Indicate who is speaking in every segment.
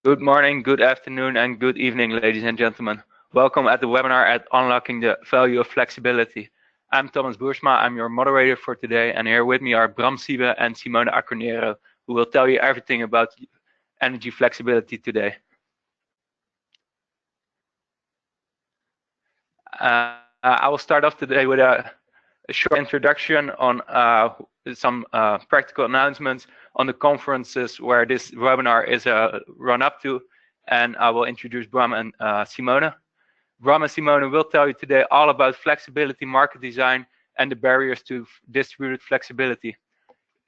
Speaker 1: Good morning, good afternoon, and good evening, ladies and gentlemen. Welcome at the webinar at Unlocking the Value of Flexibility. I'm Thomas Boersma, I'm your moderator for today, and here with me are Bram Sieben and Simone Accornero, who will tell you everything about energy flexibility today. I will start off today with a short introduction on some practical announcements on the conferences where this webinar is run up to, and I will introduce Bram and Simona. Bram and Simona will tell you today all about flexibility market design and the barriers to distributed flexibility.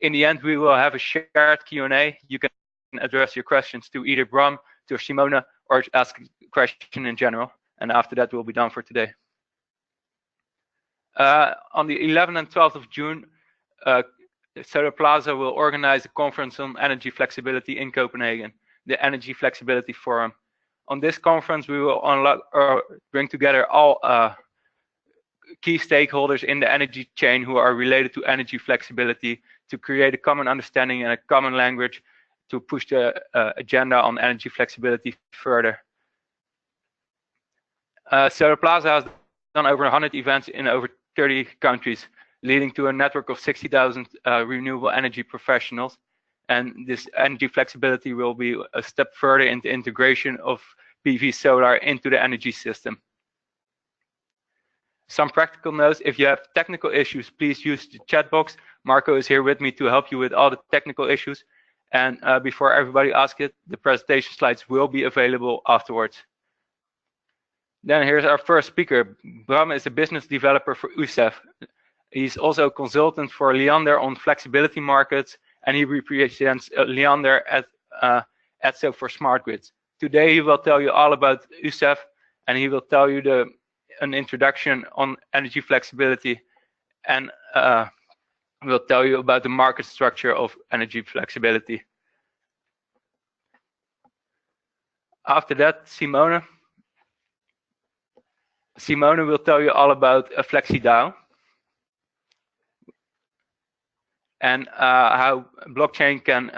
Speaker 1: In the end, we will have a shared Q&A. You can address your questions to either Bram, to Simona, or ask a question in general, and after that we'll be done for today. On the 11th and 12th of June, Solarplaza will organize a conference on energy flexibility in Copenhagen, the Energy Flexibility Forum. On this conference, we will bring together all key stakeholders in the energy chain who are related to energy flexibility to create a common understanding and a common language to push the agenda on energy flexibility further. Solarplaza has done over 100 events in over 30 countries, leading to a network of 60,000 renewable energy professionals. And this energy flexibility will be a step further in the integration of PV solar into the energy system. Some practical notes: if you have technical issues, please use the chat box. Marco is here with me to help you with all the technical issues. And before everybody asks it, the presentation slides will be available afterwards. Then here's our first speaker. Bram is a business developer for USEF. He's also a consultant for Leander on flexibility markets, and he represents Leander at ETSO for smart grids. Today he will tell you all about USEF, and he will tell you an introduction on energy flexibility, and will tell you about the market structure of energy flexibility. After that, Simone will tell you all about a FlexiDAO and how blockchain can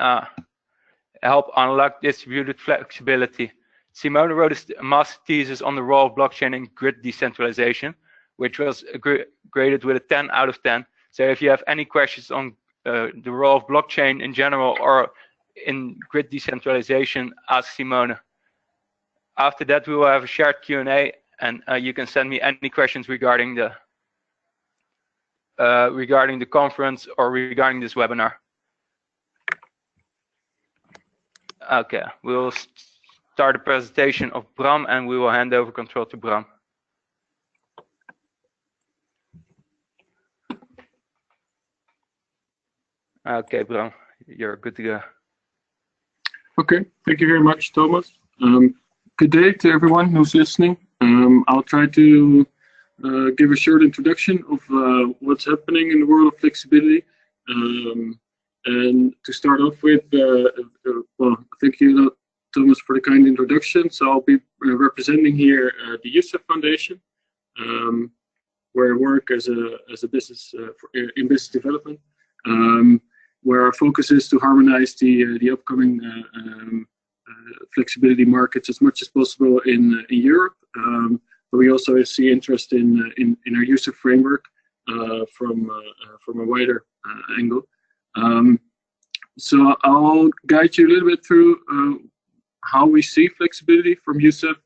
Speaker 1: help unlock distributed flexibility. Simona wrote a master thesis on the role of blockchain in grid decentralization, which was graded with a 10 out of 10. So if you have any questions on the role of blockchain in general or in grid decentralization, ask Simona. After that, we will have a shared Q&A, and you can send me any questions regarding the conference or regarding this webinar. Okay, we will start the presentation of Bram, and we will hand over control to Bram. Okay, Bram, you're good to go.
Speaker 2: Okay, thank you very much, Thomas. Good day to everyone who's listening. I'll try to give a short introduction of what's happening in the world of flexibility. And to start off with, well, thank you, Thomas, for the kind introduction. So I'll be representing here the Yusef Foundation, where I work as a business in business development, where our focus is to harmonize the upcoming flexibility markets as much as possible in Europe. But we also see interest in our Yusef framework from a wider angle. So I'll guide you a little bit through how we see flexibility from Yusef,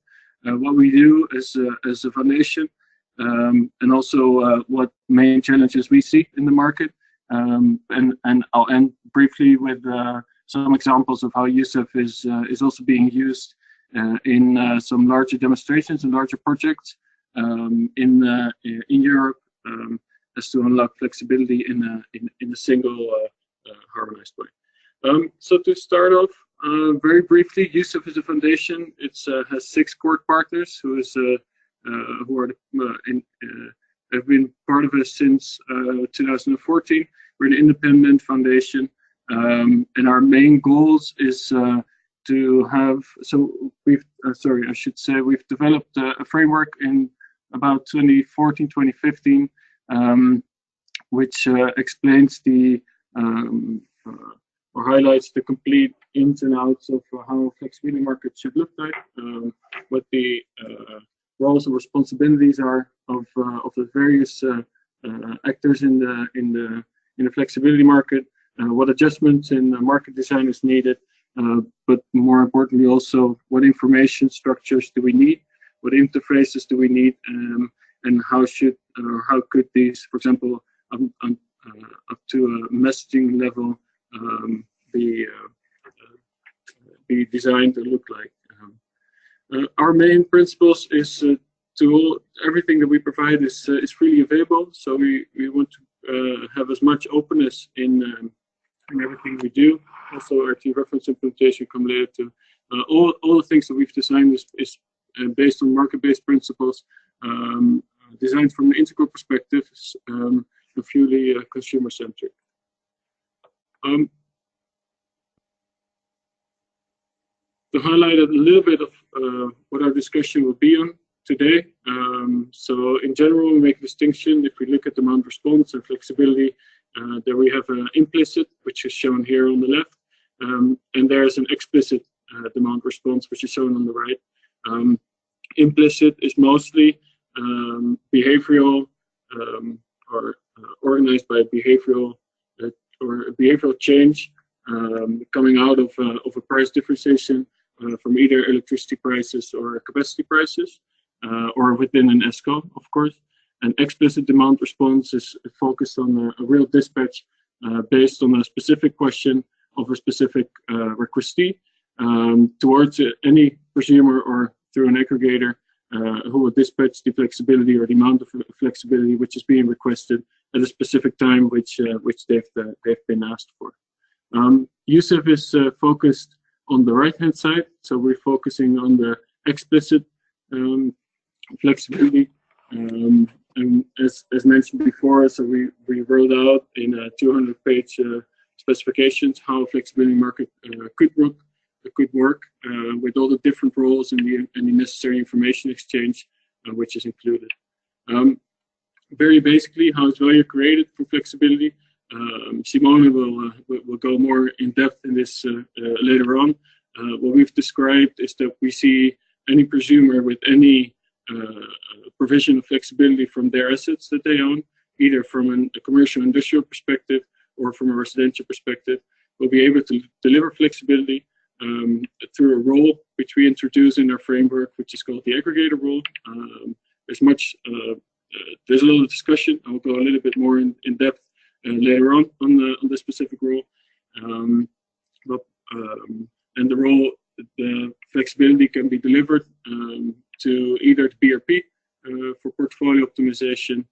Speaker 2: what we do as a foundation, and also what main challenges we see in the market. And I'll end briefly with some examples of how Yusef is also being used in some larger demonstrations and larger projects in Europe, as to unlock flexibility in a single harmonized way. So to start off, very briefly, Yusef is a foundation. It has 6 core partners who have been part of us since 2014. We're an independent foundation, and our main goals is to have. So we've we've developed a framework in about 2014, 2015, which explains the or highlights the complete ins and outs of how flexibility markets should look like, what the roles and responsibilities are of the various actors in the flexibility market, what adjustments in market design is needed, but more importantly also what information structures do we need, what interfaces do we need, and how could these, for example, up to a messaging level, be designed to look like. Our main principles is everything that we provide is freely available. So we want to have as much openness in everything we do. Also, our T reference implementation come later to all the things that we've designed is based on market-based principles, designed from an integral perspective, and purely consumer-centric. To highlight a little bit of what our discussion will be on today. So in general, we make a distinction. If we look at demand response and flexibility, there we have an implicit, which is shown here on the left, and there's an explicit demand response, which is shown on the right. Implicit is mostly behavioral or organized by behavioral change coming out of a price differentiation from either electricity prices or capacity prices, or within an ESCO, of course. And explicit demand response is focused on a real dispatch based on a specific question of a specific requestee towards any consumer or through an aggregator who will dispatch the flexibility or the amount of flexibility which is being requested at a specific time which they've been asked for. Yusef is focused on the right-hand side, so we're focusing on the explicit flexibility. And as mentioned before, so we wrote out in a 200-page specifications how flexibility market could work with all the different roles and the necessary information exchange which is included. Very basically, how is value created from flexibility? Simone will go more in depth in this later on. What we've described is that we see any consumer with any provision of flexibility from their assets that they own, either from a commercial industrial perspective or from a residential perspective, will be able to deliver flexibility through a role which we introduce in our framework, which is called the aggregator role. There's a lot of discussion. I'll go a little bit more in depth later on the specific role. And the role, the flexibility can be delivered to either the BRP for portfolio optimization,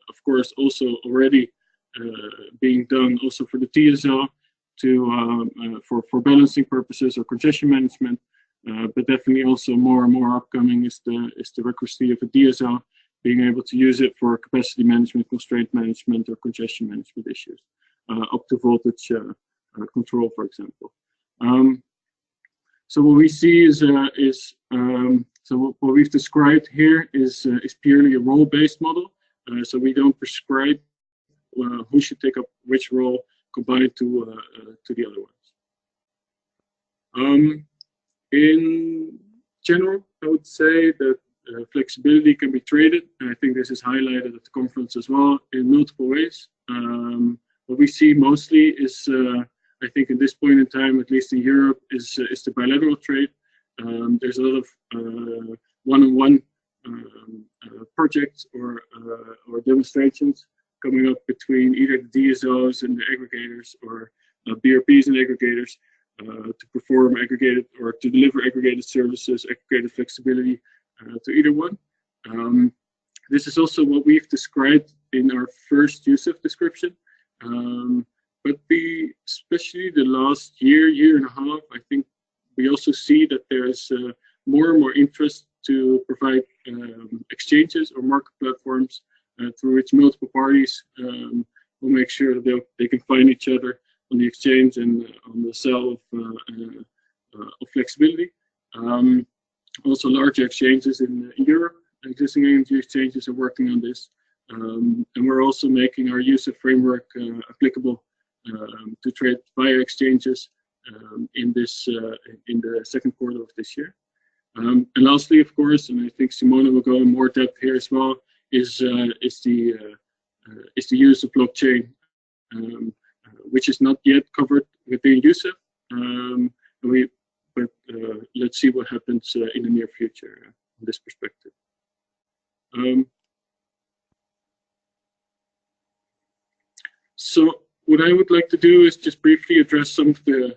Speaker 2: of course, also already being done also for the TSL for balancing purposes or congestion management, but definitely also more and more upcoming is the requestee of a DSL being able to use it for capacity management, constraint management, or congestion management issues, up to voltage control, for example. So what we see is so what we've described here is purely a role-based model. So we don't prescribe who should take up which role combined to the other ones. In general, I would say that flexibility can be traded, and I think this is highlighted at the conference as well, in multiple ways. What we see mostly is, I think at this point in time, at least in Europe, is the bilateral trade. There's a lot of one-on-one projects or demonstrations coming up between either the DSOs and the aggregators or BRPs and aggregators to perform aggregated or to deliver aggregated services, aggregated flexibility to either one. This is also what we've described in our first USEF description. But especially the last year and a half, I think we also see that there's more and more interest to provide exchanges or market platforms through which multiple parties will make sure that they can find each other on the exchange and on the sale of flexibility. Also, larger exchanges in Europe, existing energy exchanges are working on this. And we're also making our USEF framework applicable to trade via exchanges in the second quarter of this year. And lastly, of course, and I think Simona will go in more depth here as well, is the use of blockchain, which is not yet covered within USEF. But let's see what happens in the near future from this perspective. So what I would like to do is just briefly address some of the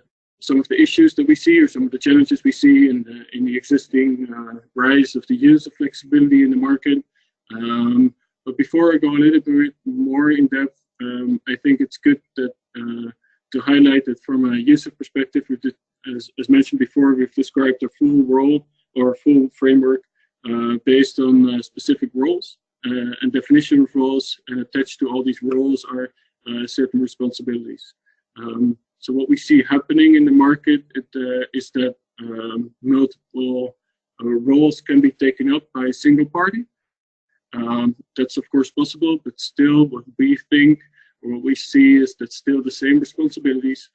Speaker 2: issues that we see, or some of the challenges we see in the existing rise of the use of flexibility in the market. But before I go a little bit more in depth, I think it's good that to highlight that from a USEF perspective, as mentioned before, we've described a full role or a full framework based on specific roles and definition of roles, and attached to all these roles are certain responsibilities. So what we see happening in the market is that multiple roles can be taken up by a single party. That's of course possible, but still what we think, or what we see, is that still the same responsibilities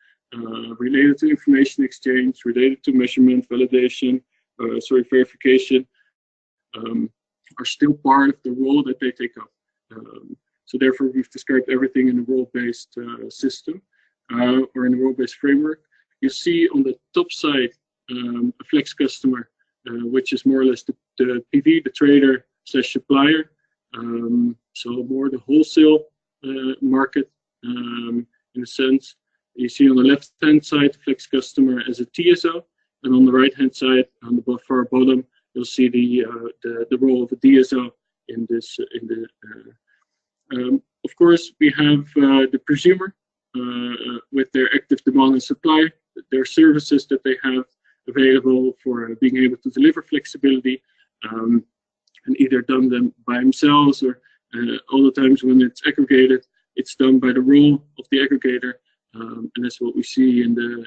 Speaker 2: related to information exchange, related to measurement, validation, verification, are still part of the role that they take up. So therefore, we've described everything in a role-based system or in a role-based framework. You see on the top side a flex customer, which is more or less the PV, the trader / supplier. So more the wholesale market in a sense. You see on the left-hand side, flex customer as a TSO, and on the right-hand side, on the far bottom, you'll see the role of a DSO in this. Of course, we have the presumer with their active demand and supply, their services that they have available for being able to deliver flexibility, and either done them by themselves, or all the times when it's aggregated, it's done by the role of the aggregator. And that's what we see in the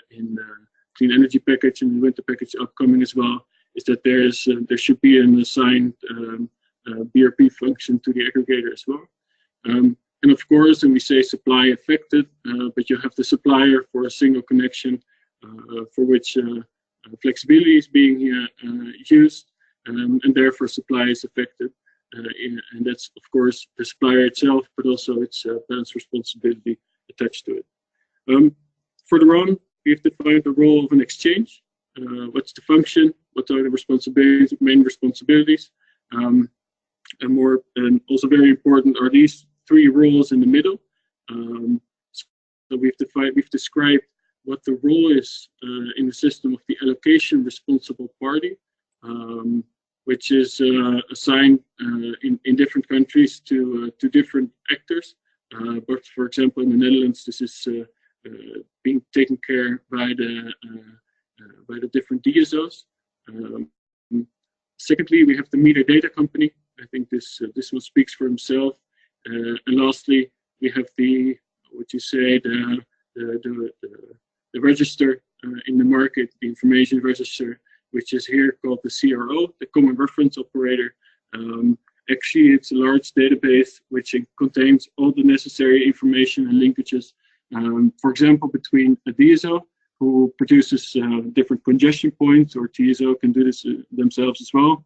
Speaker 2: clean energy package and the winter package upcoming as well, is that there should be an assigned BRP function to the aggregator as well. And of course, and we say supply affected, but you have the supplier for a single connection for which flexibility is being used, and therefore supply is affected. And that's, of course, the supplier itself, but also its balance responsibility attached to it. Further on, we've defined the role of an exchange. What's the function? What are the responsibilities, main responsibilities? And also very important are these three roles in the middle. So we've described what the role is in the system of the allocation responsible party, which is assigned in different countries to different actors. But for example, in the Netherlands, this is being taken care by the different DSOs. Secondly, we have the meter data company. I think this one speaks for himself. And lastly, we have the register in the market, the information register, which is here called the CRO, the Common Reference Operator. Actually, it's a large database which contains all the necessary information and linkages. For example, between a DSO who produces different congestion points, or TSO can do this themselves as well.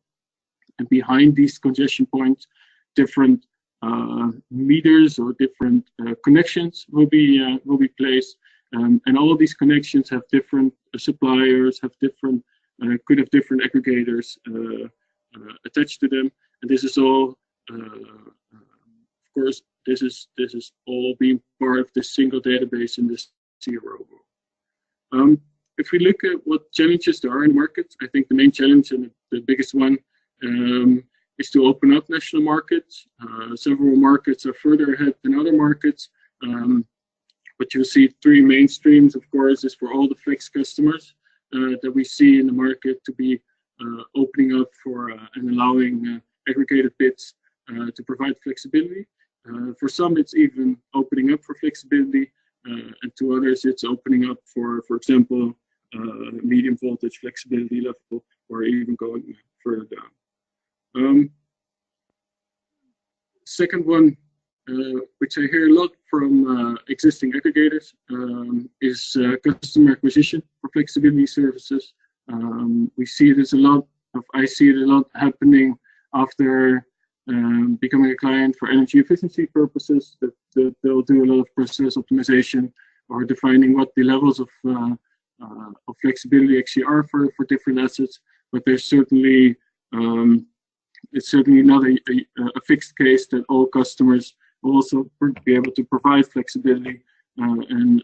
Speaker 2: And behind these congestion points, different meters or different connections will be placed, and all of these connections have different suppliers, could have different aggregators attached to them, and this is all, of course, this is all being part of this single database in this CRO. If we look at what challenges there are in markets, I think the main challenge and the biggest one is to open up national markets. Several markets are further ahead than other markets, but you'll see three main streams, of course, is for all the flex customers that we see in the market to be opening up for and allowing aggregated bids to provide flexibility. For some, it's even opening up for flexibility, and to others, it's opening up for example, medium voltage flexibility level, or even going further down. Second one which I hear a lot from existing aggregators, is customer acquisition for flexibility services. We see it as a lot of, I see it a lot happening after becoming a client for energy efficiency purposes, that they'll do a lot of process optimization or defining what the levels of flexibility actually are for different assets. But there's certainly, it's certainly not a fixed case that all customers will also be able to provide flexibility and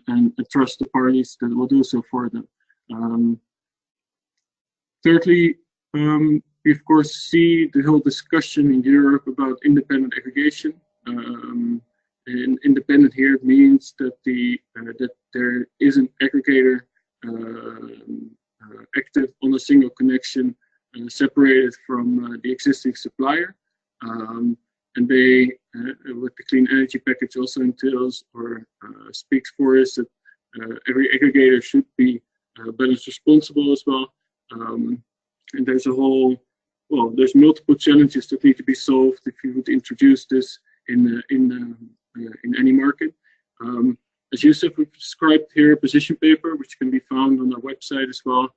Speaker 2: trust the parties that will do so for them. Thirdly, we of course see the whole discussion in Europe about independent aggregation. And independent here means that that there is an aggregator active on a single connection, separated from the existing supplier. And they, what the clean energy package also entails or speaks for, is that every aggregator should be balance responsible as well. And there's a whole, well, there's multiple challenges that need to be solved if you would introduce this in any market. As Yusef described here, a position paper, which can be found on our website as well,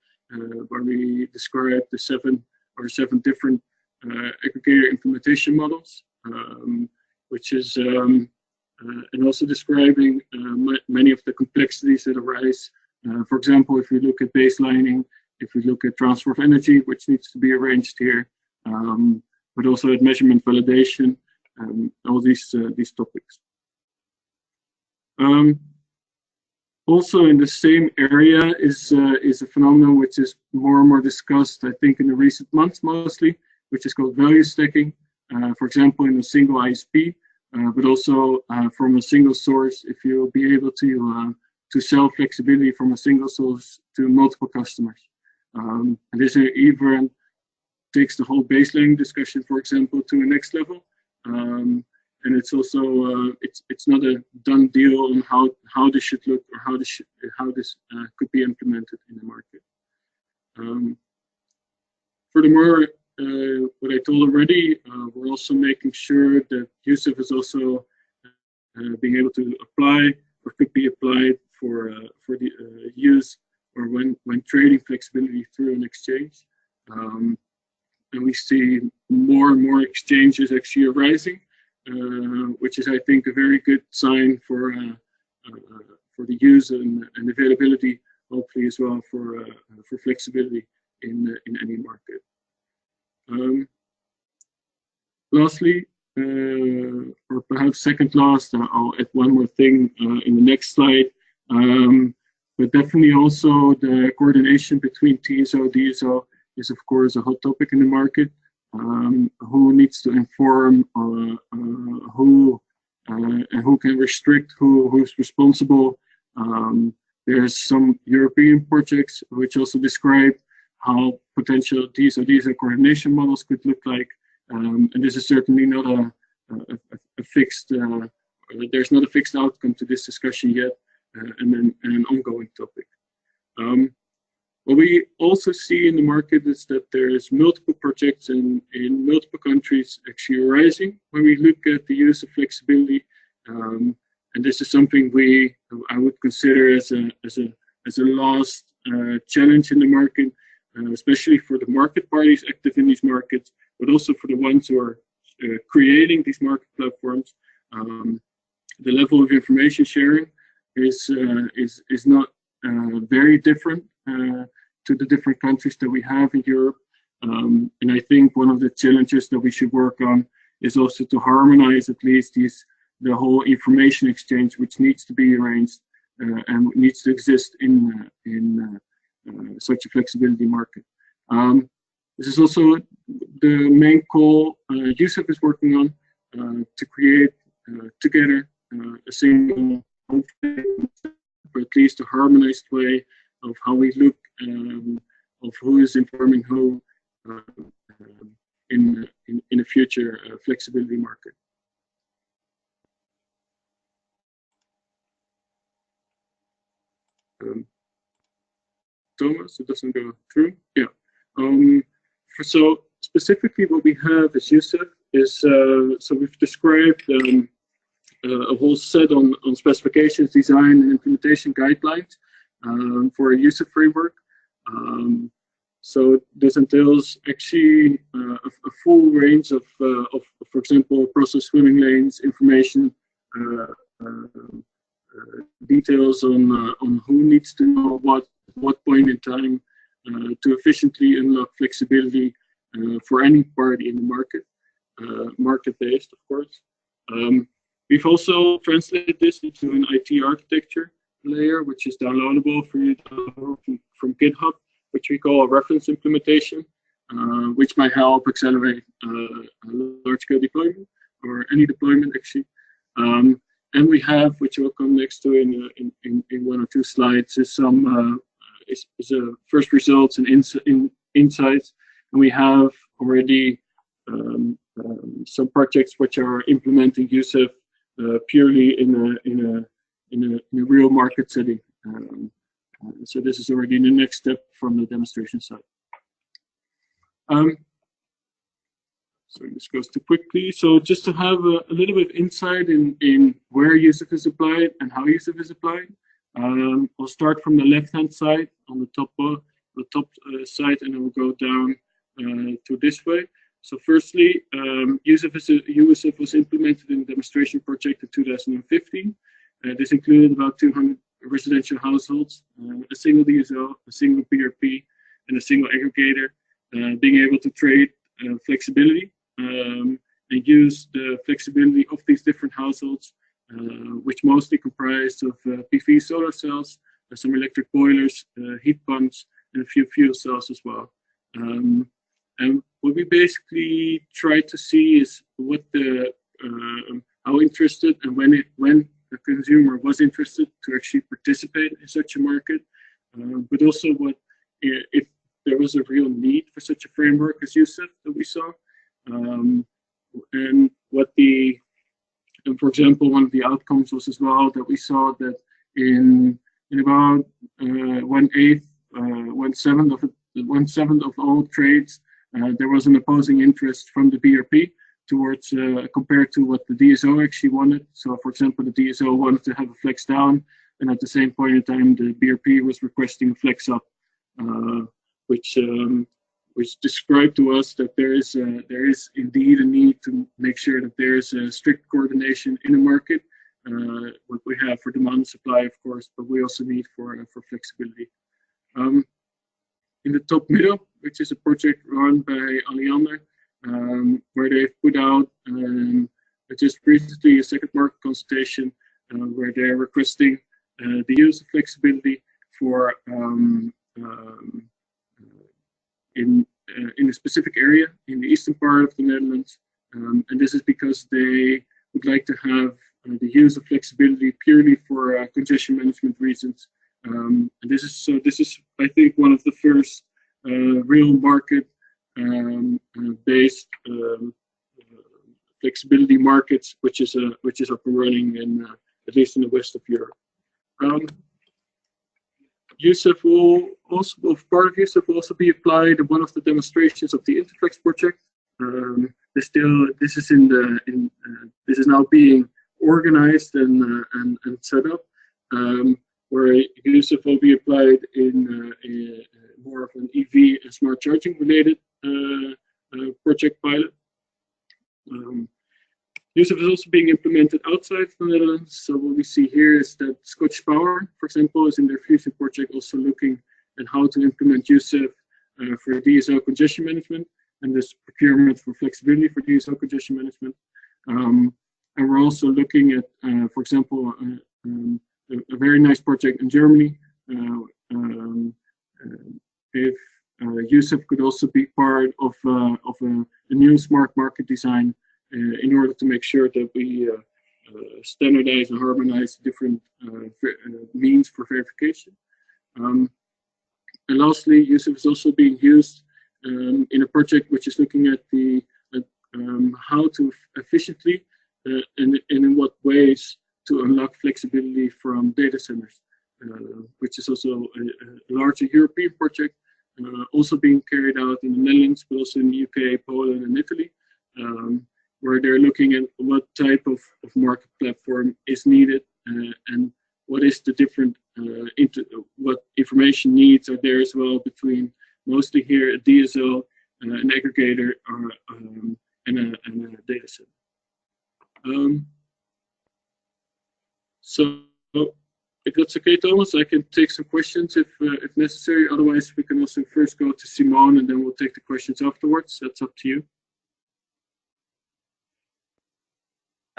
Speaker 2: where we describe the seven different aggregator implementation models, which is, and also describing many of the complexities that arise. For example, if we look at baselining, if we look at transfer of energy, which needs to be arranged here, but also at measurement validation, all these topics. Also in the same area is a phenomenon which is more and more discussed, I think, in the recent months mostly, which is called value stacking. For example, in a single ISP, but also from a single source, if you'll be able to sell flexibility from a single source to multiple customers. And this even takes the whole baseline discussion, for example, to a next level. And it's also it's not a done deal on how this should look or how this could be implemented in the market. Furthermore, what I told already, we're also making sure that Yusef is also being able to apply or could be applied for the use or when trading flexibility through an exchange. And we see more and more exchanges actually arising, which is, I think, a very good sign for the use and availability, hopefully as well for flexibility in any market. Lastly, or perhaps second last, I'll add one more thing in the next slide. But definitely also the coordination between TSO, DSO is of course a hot topic in the market. Who needs to inform who and who can restrict who's responsible. There's some European projects which also describe how potential TSO coordination models could look like. And this is certainly not a fixed, there's not a fixed outcome to this discussion yet, and then an ongoing topic. What we also see in the market is that there's multiple projects in multiple countries actually arising when we look at the use of flexibility. And this is something I would consider as a last challenge in the market, especially for the market parties active in these markets, but also for the ones who are creating these market platforms. The level of information sharing is not very different to the different countries that we have in Europe. And I think one of the challenges that we should work on is also to harmonize at least the whole information exchange, which needs to be arranged and needs to exist in such a flexibility market. This is also the main call Yusef is working on, to create together a single, or at least a harmonized way of how we look of who is informing who in a future flexibility market. Thomas, it doesn't go through. Yeah. So specifically, what we have as Yusef is so we've described a whole set on specifications, design, and implementation guidelines for a USEF framework. So this entails actually a full range of, for example, process swimming lanes, information, details on who needs to know what point in time to efficiently unlock flexibility for any party in the market, market-based, of course. We've also translated this into an IT architecture layer, which is downloadable for you to download from GitHub, which we call a reference implementation, which might help accelerate a large-scale deployment or any deployment actually. And we have, which we'll come next to in one or two slides, is some first results and insights, and we have already some projects which are implementing USEF purely in a real market setting. So this is already the next step from the demonstration side. Sorry, this goes too quickly. So just to have a little bit of insight in where USEF is applied and how USEF is applied, I'll start from the left-hand side on the top side, and then we'll go down to this way. So firstly, USEF was implemented in the demonstration project in 2015. This included about 200 residential households, a single DSO, a single BRP, and a single aggregator, being able to trade flexibility and use the flexibility of these different households, which mostly comprised of PV solar cells, some electric boilers, heat pumps, and a few fuel cells as well. And what we basically try to see is what how interested and when the consumer was interested to actually participate in such a market, but also what if there was a real need for such a framework as USEF that we saw, and what for example, one of the outcomes was as well that we saw that in about 1/7 of all trades, there was an opposing interest from the BRP towards compared to what the DSO actually wanted. So, for example, the DSO wanted to have a flex down, and at the same point in time, the BRP was requesting a flex up, which described to us that there is indeed a need to make sure that there is a strict coordination in the market. What we have for demand and supply, of course, but we also need for flexibility. In the top middle, which is a project run by Alliander, where they've put out just recently a second market consultation where they're requesting the use of flexibility for in a specific area in the eastern part of the Netherlands, and this is because they would like to have the use of flexibility purely for congestion management reasons. And this is I think one of the first real market based flexibility markets which is up and running in at least in the west of Europe. USEF will also, part of USEF will also be applied in one of the demonstrations of the Interflex project. This is now being organized and set up, where USEF will be applied in more of an EV and smart charging related project pilot. USEF is also being implemented outside the Netherlands. So what we see here is that Scottish Power, for example, is in their fusion project also looking at how to implement USEF for DSO congestion management and this procurement for flexibility for DSO congestion management. And we're also looking at, for example, a very nice project in Germany. If USEF could also be part of a new smart market design in order to make sure that we standardize and harmonize different means for verification. And lastly, USEF is also being used in a project which is looking at how to efficiently and in what ways to unlock flexibility from data centers, which is also a larger European project, also being carried out in the Netherlands, but also in the UK, Poland, and Italy. where they're looking at what type of market platform is needed and what is the different what information needs are there as well between mostly here a DSO, an aggregator, or and a data set. So if that's okay, Thomas, I can take some questions if necessary. Otherwise, we can also first go to Simone and then we'll take the questions afterwards. That's up to you.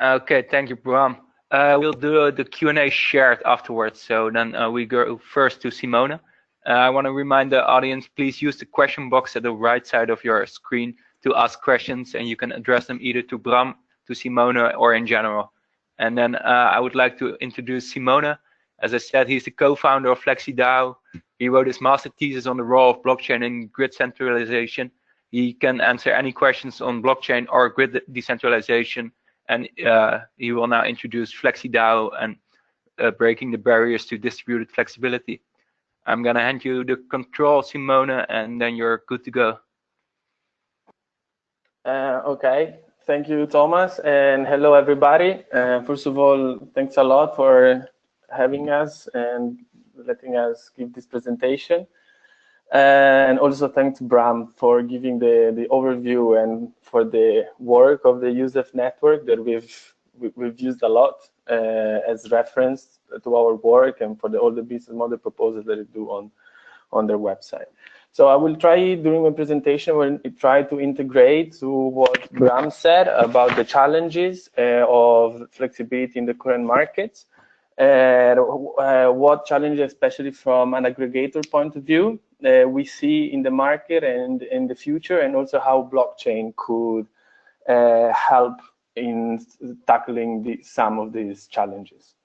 Speaker 1: Okay, thank you, Bram. We'll do the Q&A shared afterwards. So then we go first to Simona. I want to remind the audience, please use the question box at the right side of your screen to ask questions, and you can address them either to Bram, to Simona, or in general. And then I would like to introduce Simona. As I said, he's the co-founder of FlexiDAO. He wrote his master thesis on the role of blockchain in grid centralization. He can answer any questions on blockchain or grid decentralization. And he will now introduce FlexiDAO and breaking the barriers to distributed flexibility. I'm going to hand you the control, Simona, and then you're good to go.
Speaker 3: Okay, thank you, Thomas, and hello, everybody. First of all, thanks a lot for having us and letting us give this presentation. And also thanks Bram for giving the overview and for the work of the USEF network that we've used a lot as reference to our work and for all the business model proposals that they do on their website. So I will try during my presentation, we'll try to integrate to what Bram said about the challenges of flexibility in the current markets, and what challenges, especially from an aggregator point of view, we see in the market and in the future, and also how blockchain could help in tackling some of these challenges.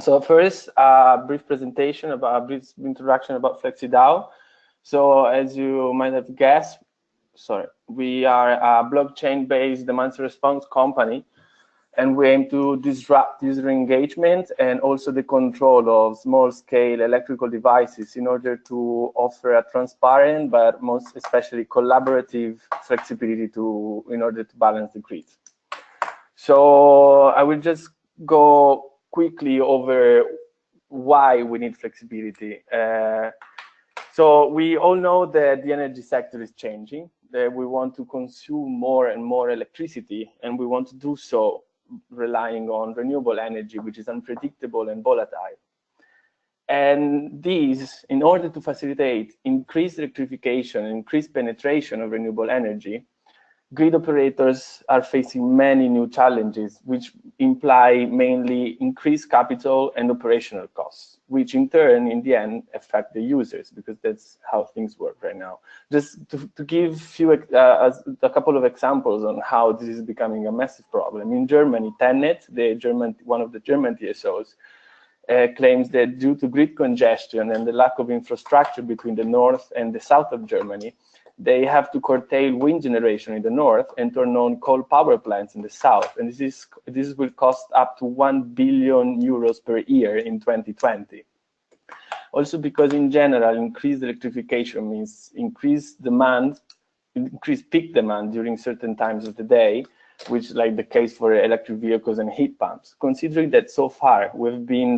Speaker 3: So first, a brief presentation about a brief introduction about FlexiDAO. So as you might have guessed, we are a blockchain-based demand response company, and we aim to disrupt user engagement and also the control of small-scale electrical devices in order to offer a transparent, but most especially collaborative flexibility in order to balance the grid. So I will just go quickly over why we need flexibility. So we all know that the energy sector is changing, that we want to consume more and more electricity, and we want to do so relying on renewable energy, which is unpredictable and volatile. And these, in order to facilitate increased electrification, increased penetration of renewable energy, grid operators are facing many new challenges, which imply mainly increased capital and operational costs, which in turn, in the end, affect the users, because that's how things work right now. Just to give a couple of examples on how this is becoming a massive problem. In Germany, TenneT, one of the German TSOs, claims that due to grid congestion and the lack of infrastructure between the north and the south of Germany, they have to curtail wind generation in the north and turn on coal power plants in the south. And this will cost up to 1 billion euros per year in 2020. Also because in general, increased electrification means increased peak demand during certain times of the day, which is like the case for electric vehicles and heat pumps. Considering that so far we've been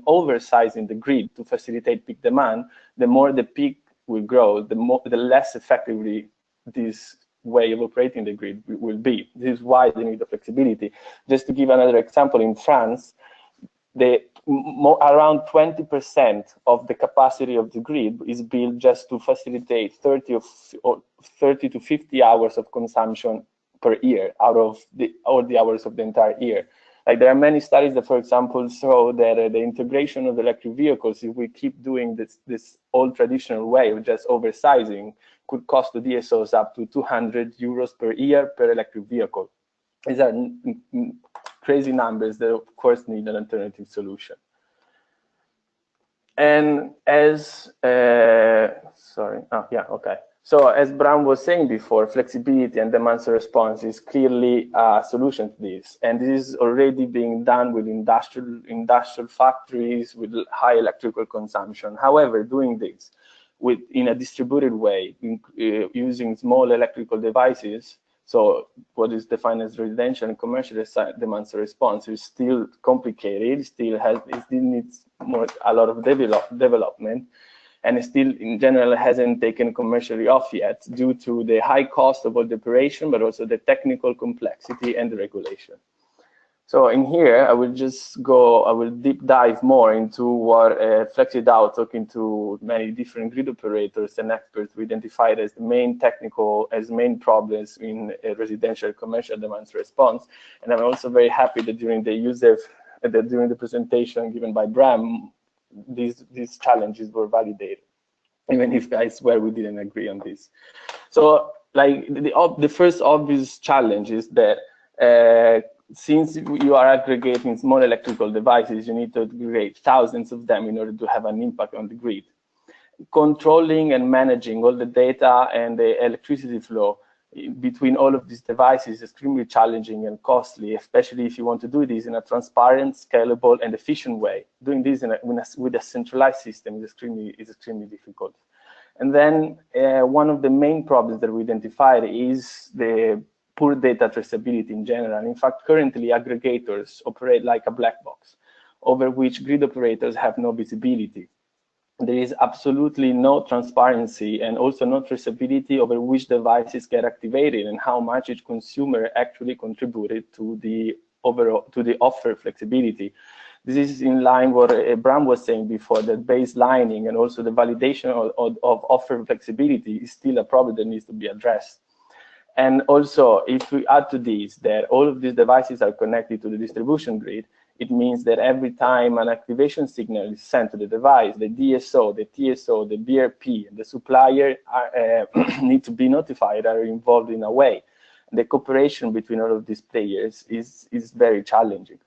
Speaker 3: oversizing the grid to facilitate peak demand, the more the peak will grow, the less effectively this way of operating the grid will be. This is why they need the flexibility. Just to give another example, in France, around 20% of the capacity of the grid is built just to facilitate 30 to 50 hours of consumption per year out of all the hours of the entire year. Like there are many studies that, for example, show that the integration of electric vehicles, if we keep doing this old traditional way of just oversizing, could cost the DSOs up to 200 euros per year per electric vehicle. These are crazy numbers that, of course, need an alternative solution. And as, So as Bram was saying before, flexibility and demand response is clearly a solution to this. And this is already being done with industrial factories with high electrical consumption. However, doing this in a distributed way, using small electrical devices, So what is defined as residential and commercial demands response is still complicated, it still needs a lot of development, and it still in general hasn't taken commercially off yet due to the high cost of all the operation, but also the technical complexity and the regulation. So in here, I will deep dive more into what FlexiDAO, talking to many different grid operators and experts, we identified as the main problems in residential commercial demands response. And I'm also very happy that during the USEF, during the presentation given by Bram, these challenges were validated, even if I swear we didn't agree on this. So like the first obvious challenge is that since you are aggregating small electrical devices, you need to aggregate thousands of them in order to have an impact on the grid. Controlling and managing all the data and the electricity flow between all of these devices is extremely challenging and costly, especially if you want to do this in a transparent, scalable, and efficient way. Doing this with a centralized system is extremely difficult. And then one of the main problems that we identified is the poor data traceability in general. In fact, currently aggregators operate like a black box over which grid operators have no visibility. There is absolutely no transparency and also no traceability over which devices get activated and how much each consumer actually contributed to the offer flexibility. This is in line with what Bram was saying before, that baselining and also the validation of offer flexibility is still a problem that needs to be addressed. And also, if we add to this that all of these devices are connected to the distribution grid, it means that every time an activation signal is sent to the device, the DSO, the TSO, the BRP, and the supplier need to be notified, are involved in a way. The cooperation between all of these players is very challenging.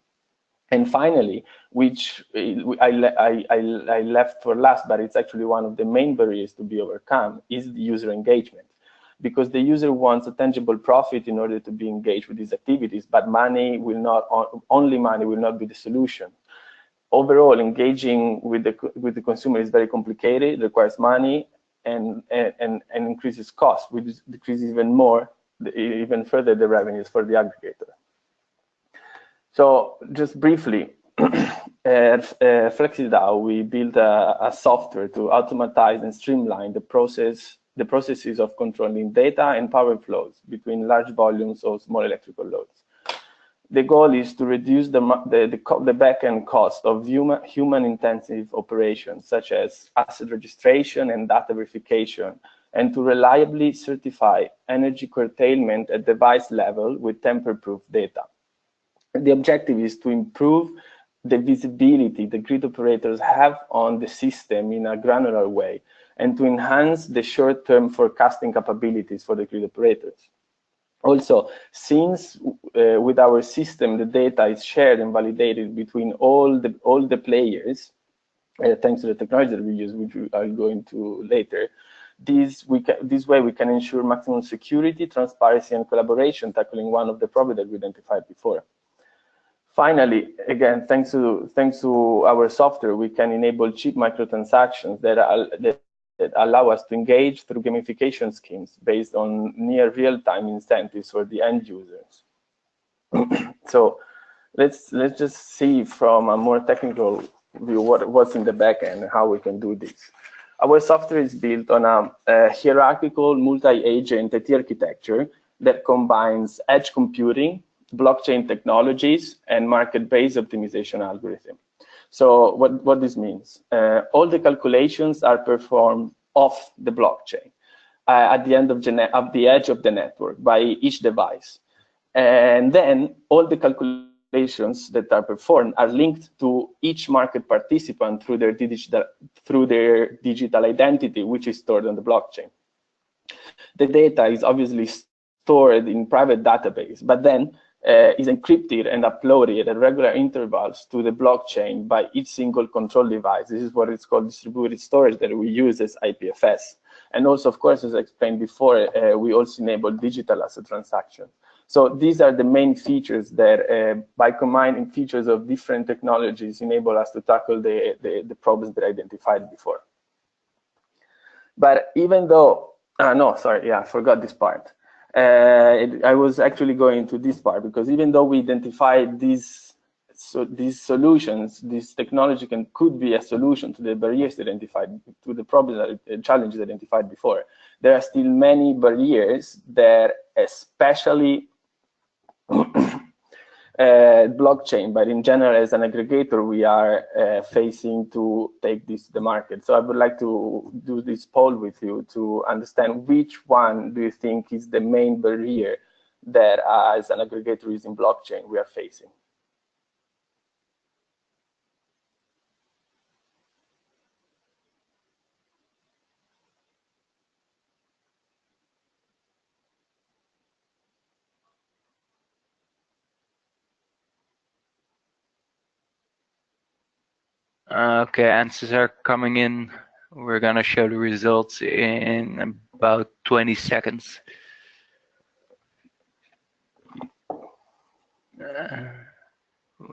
Speaker 3: And finally, which I left for last, but it's actually one of the main barriers to be overcome, is the user engagement. Because the user wants a tangible profit in order to be engaged with these activities, but only money will not be the solution. Overall, engaging with the consumer is very complicated, requires money, and increases cost, which decreases even further the revenues for the aggregator. So just briefly, at FlexiDAO, we built a software to automatize and streamline the processes of controlling data and power flows between large volumes of small electrical loads. The goal is to reduce the backend cost of human-intensive operations, such as asset registration and data verification, and to reliably certify energy curtailment at device level with tamper-proof data. The objective is to improve the visibility the grid operators have on the system in a granular way, and to enhance the short-term forecasting capabilities for the grid operators. Also, since with our system, the data is shared and validated between all the players, thanks to the technology that we use, which we are going to later, this way we can ensure maximum security, transparency, and collaboration, tackling one of the problems that we identified before. Finally, again, thanks to our software, we can enable cheap microtransactions that allow us to engage through gamification schemes based on near real-time incentives for the end users. So let's just see from a more technical view what's in the backend and how we can do this. Our software is built on a hierarchical multi-agent IT architecture that combines edge computing, blockchain technologies, and market-based optimization algorithm. So what this means, all the calculations are performed off the blockchain at the end of the edge of the network by each device. And then all the calculations that are performed are linked to each market participant through their digital identity, which is stored on the blockchain. The data is obviously stored in private database, but then is encrypted and uploaded at regular intervals to the blockchain by each single control device. This is what is called distributed storage that we use as IPFS. And also, of course, as I explained before, we also enable digital asset transactions. So these are the main features that, by combining features of different technologies, enable us to tackle the problems that I identified before. But even though, I forgot this part. I was actually going to this part, because even though we identified these solutions, this technology could be a solution to the barriers identified, to the problems, challenges identified before. There are still many barriers that, especially blockchain, but in general as an aggregator, we are facing to take this to the market. So I would like to do this poll with you to understand which one do you think is the main barrier that as an aggregator using blockchain we are facing.
Speaker 1: Okay, answers are coming in. We're gonna show the results in about 20 seconds.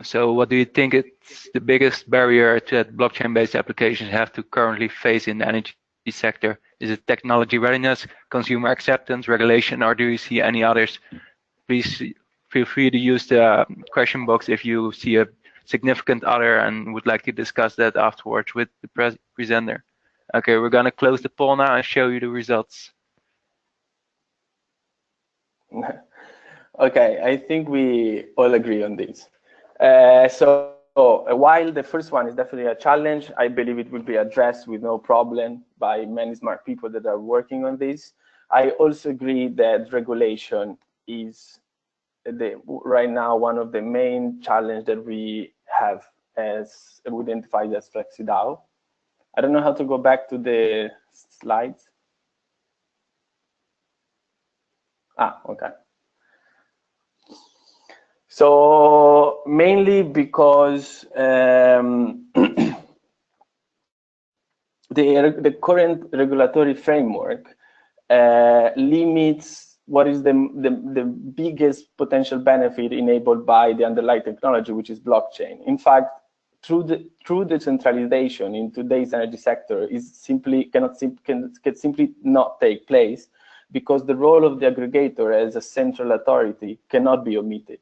Speaker 1: So what do you think it's the biggest barrier that blockchain-based applications have to currently face in the energy sector? Is it technology readiness, consumer acceptance, regulation, or do you see any others? Please feel free to use the question box if you see a significant other and would like to discuss that afterwards with the presenter. Okay, we're gonna close the poll now and show you the results.
Speaker 3: Okay, I think we all agree on this. So while the first one is definitely a challenge, I believe it will be addressed with no problem by many smart people that are working on this. I also agree that regulation is right now one of the main challenges that we have as we identified as FlexiDAO. I don't know how to go back to the slides. Okay. So mainly because the current regulatory framework limits what is the biggest potential benefit enabled by the underlying technology, which is blockchain. In fact, true decentralization in today's energy sector is can simply not take place, because the role of the aggregator as a central authority cannot be omitted.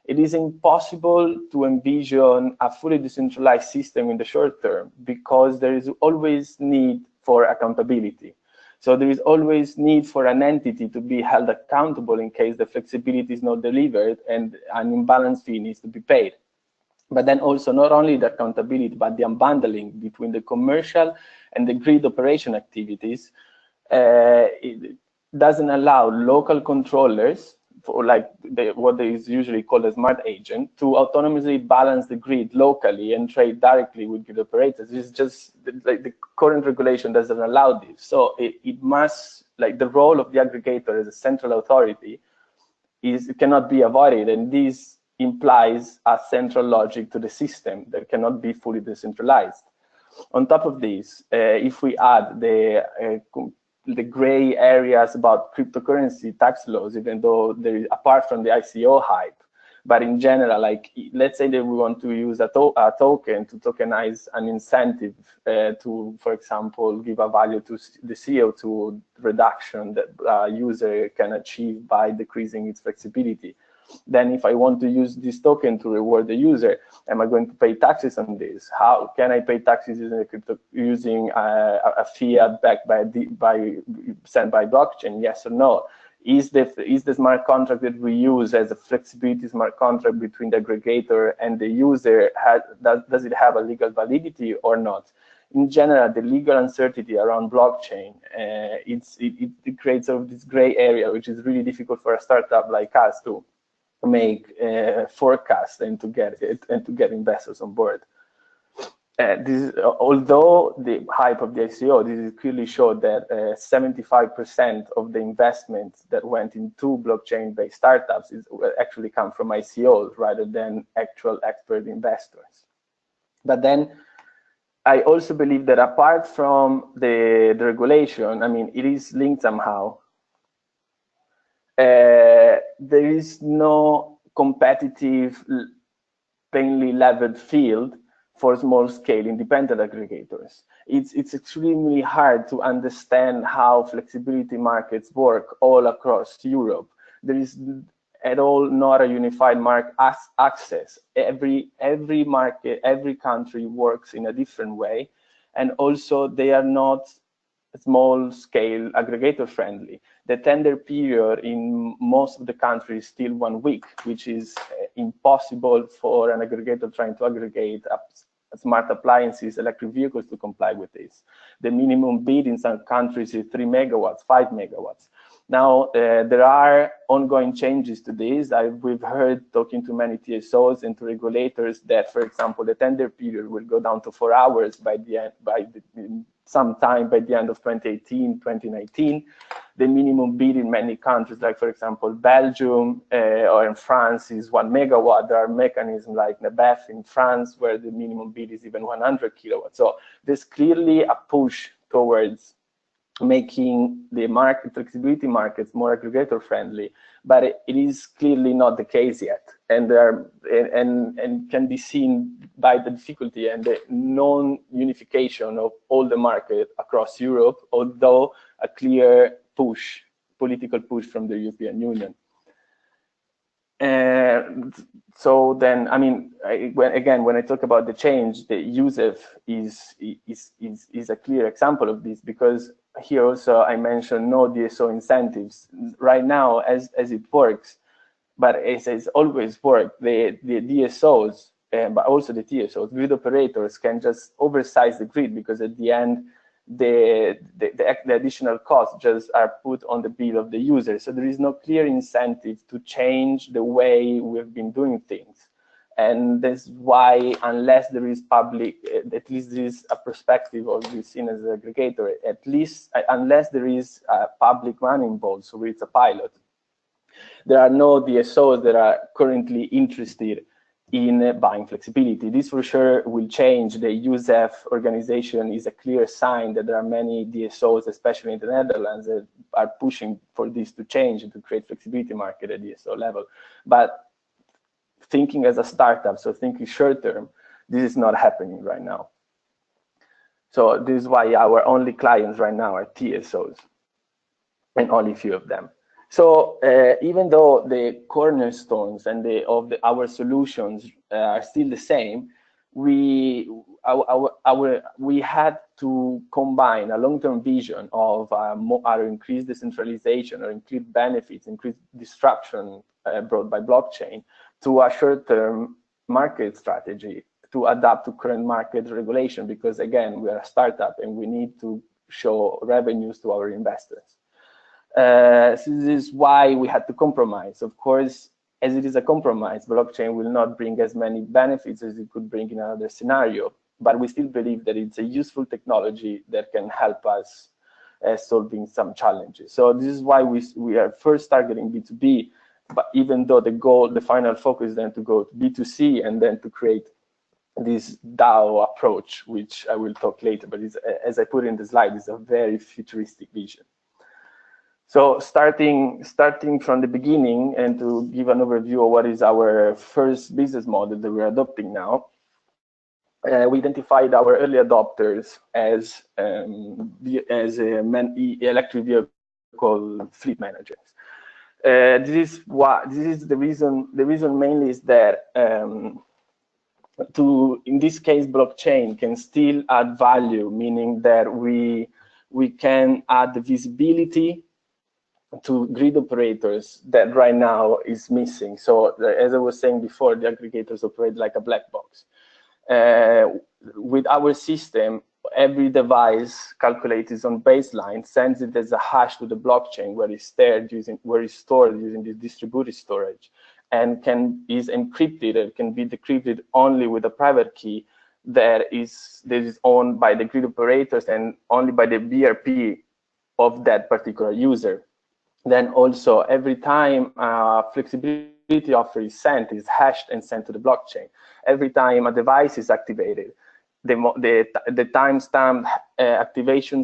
Speaker 3: It is impossible to envision a fully decentralized system in the short term, because there is always need for accountability. So there is always need for an entity to be held accountable in case the flexibility is not delivered and an imbalance fee needs to be paid. But then also not only the accountability, but the unbundling between the commercial and the grid operation activities it doesn't allow local controllers, for like what is usually called a smart agent, to autonomously balance the grid locally and trade directly with grid operators. It's just like the current regulation doesn't allow this. So it must, like, the role of the aggregator as a central authority cannot be avoided, and this implies a central logic to the system that cannot be fully decentralized. On top of this, if we add the gray areas about cryptocurrency tax laws, even though there is, apart from the ICO hype, but in general, like, let's say that we want to use a token to tokenize an incentive to, for example, give a value to the CO2 reduction that a user can achieve by decreasing its flexibility. Then if I want to use this token to reward the user, am I going to pay taxes on this? How can I pay taxes using a fiat backed sent by blockchain? Yes or no? Is the smart contract that we use as a flexibility smart contract between the aggregator and the user, does it have a legal validity or not? In general, the legal uncertainty around blockchain, it creates sort of this gray area, which is really difficult for a startup like us to make forecasts and to get investors on board. Although the hype of the ICO, this clearly showed that 75% of the investments that went into blockchain-based startups actually come from ICOs rather than actual expert investors. But then I also believe that apart from the regulation, I mean, it is linked somehow. There is no competitive, plainly leveled field for small-scale independent aggregators. It's extremely hard to understand how flexibility markets work all across Europe. There is at all not a unified market access. Every market, every country works in a different way, and also they are not small-scale aggregator friendly. The tender period in most of the countries is still 1 week, which is impossible for an aggregator trying to aggregate smart appliances, electric vehicles to comply with this. The minimum bid in some countries is 3 megawatts, 5 megawatts. Now, there are ongoing changes to this. We've heard talking to many TSOs and to regulators that, for example, the tender period will go down to 4 hours by the end, sometime by the end of 2018, 2019. The minimum bid in many countries, like for example, Belgium or in France is 1 megawatt. There are mechanisms like NEBEF in France where the minimum bid is even 100 kilowatts. So there's clearly a push towards making the flexibility markets more aggregator friendly, but it is clearly not the case yet, and can be seen by the difficulty and the non-unification of all the market across Europe, although a clear push, political push from the European Union. So then, I mean, when I talk about the change, the USEF is a clear example of this, because here also I mentioned no DSO incentives. Right now, as it works, but as it's always worked, the DSOs, but also the TSOs, grid operators can just oversize the grid, because at the end, the additional costs just are put on the bill of the user. So there is no clear incentive to change the way we've been doing things. And that's why, unless there is public, at least there is a perspective of this seen as an aggregator, at least unless there is public money involved, so it's a pilot, there are no DSOs that are currently interested in buying flexibility. This for sure will change. The USEF organization is a clear sign that there are many DSOs, especially in the Netherlands, that are pushing for this to change and to create flexibility market at DSO level. But thinking as a startup, so thinking short term, this is not happening right now. So this is why our only clients right now are TSOs, and only a few of them. So even though the cornerstones and our solutions are still the same, we had to combine a long-term vision of our increased decentralization or increased benefits, increased disruption brought by blockchain, to a short-term market strategy to adapt to current market regulation, because again, we are a startup and we need to show revenues to our investors. So this is why we had to compromise. Of course, as it is a compromise, blockchain will not bring as many benefits as it could bring in another scenario, but we still believe that it's a useful technology that can help us solving some challenges. So this is why we are first targeting B2B, but even though the final focus is then to go to B2C and then to create this DAO approach, which I will talk later, but as I put in the slide, is a very futuristic vision. So starting from the beginning, and to give an overview of what is our first business model that we're adopting now, we identified our early adopters as electric vehicle fleet managers. This is the reason. The reason mainly is that in this case, blockchain can still add value, meaning that we can add the visibility to grid operators that right now is missing. So as I was saying before, the aggregators operate like a black box. With our system, every device calculated on baseline sends it as a hash to the blockchain, where it's stored using this distributed storage, and is encrypted. It can be decrypted only with a private key that is owned by the grid operators and only by the BRP of that particular user. Then also, every time a flexibility offer is sent, is hashed and sent to the blockchain. Every time a device is activated, the timestamp activation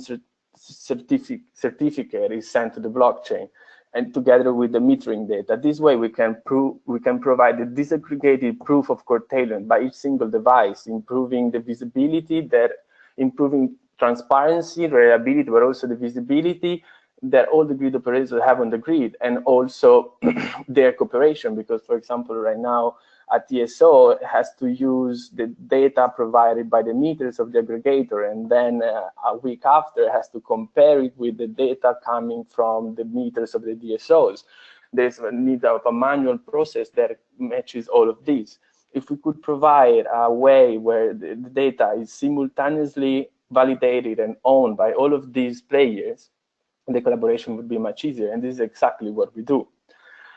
Speaker 3: certificate is sent to the blockchain. and together with the metering data. This way we can provide a disaggregated proof of curtailment by each single device, improving the visibility, improving transparency, reliability, but also the visibility that all the grid operators have on the grid, and also their cooperation, because, for example, right now a TSO has to use the data provided by the meters of the aggregator, and then a week after has to compare it with the data coming from the meters of the DSOs. There's a need of a manual process that matches all of these. If we could provide a way where the data is simultaneously validated and owned by all of these players, the collaboration would be much easier, and this is exactly what we do.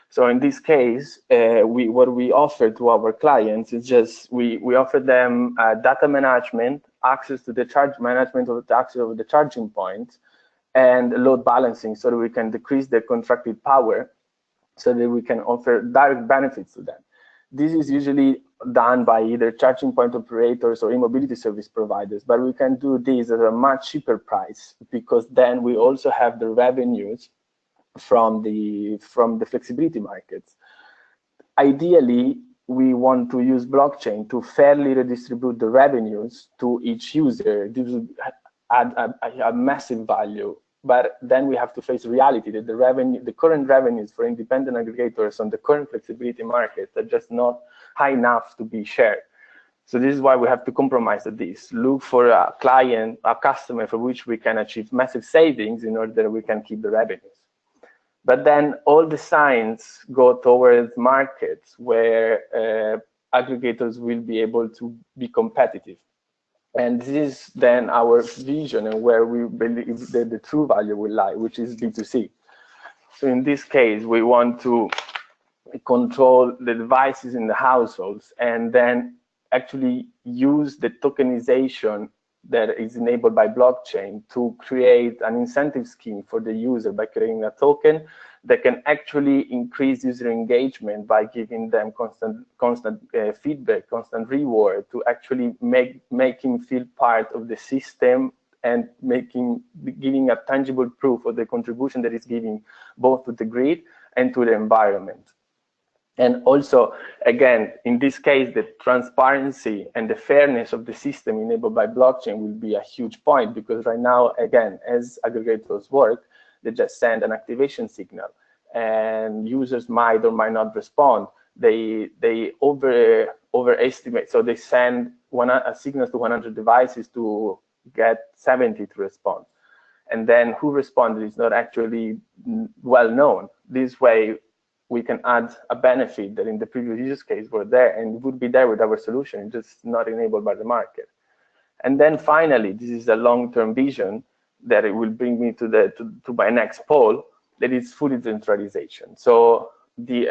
Speaker 3: So in this case, what we offer to our clients is just we offer them data management, access to the charge management of the access of the charging points, and load balancing, so that we can decrease their contracted power, so that we can offer direct benefits to them. This is usually done by either charging point operators or e-mobility service providers, but we can do this at a much cheaper price, because then we also have the revenues from the flexibility markets. Ideally, we want to use blockchain to fairly redistribute the revenues to each user. This will add a massive value, but then we have to face reality that the current revenues for independent aggregators on the current flexibility market are just not high enough to be shared. So this is why we have to compromise at this. Look for a client, a customer for which we can achieve massive savings in order that we can keep the revenues. But then all the signs go towards markets where aggregators will be able to be competitive. And this is then our vision and where we believe that the true value will lie, which is B2C. So in this case, we want to control the devices in the households and then actually use the tokenization that is enabled by blockchain to create an incentive scheme for the user by creating a token that can actually increase user engagement by giving them constant feedback, constant reward, to actually make him feel part of the system and giving a tangible proof of the contribution that is giving both to the grid and to the environment. And also, again, in this case, the transparency and the fairness of the system enabled by blockchain will be a huge point, because right now, again, as aggregators work, they just send an activation signal, and users might or might not respond. They overestimate, so they send a signal to 100 devices to get 70 to respond. And then who responded is not actually well known. This way, we can add a benefit that in the previous use case were there and would be there with our solution, just not enabled by the market. And then finally, this is a long-term vision that it will bring me to my next poll, that is fully decentralization. So the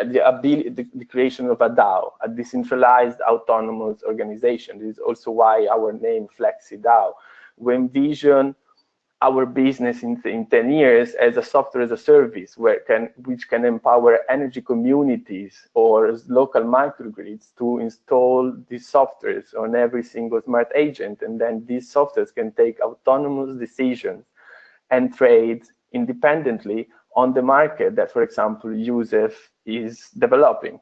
Speaker 3: creation of a DAO, a decentralized autonomous organization. This is also why our name FlexiDAO. We envision our business in 10 years as a software as a service, which can empower energy communities or local microgrids to install these softwares on every single smart agent. And then these softwares can take autonomous decisions and trade independently on the market that, for example, Yusef is developing.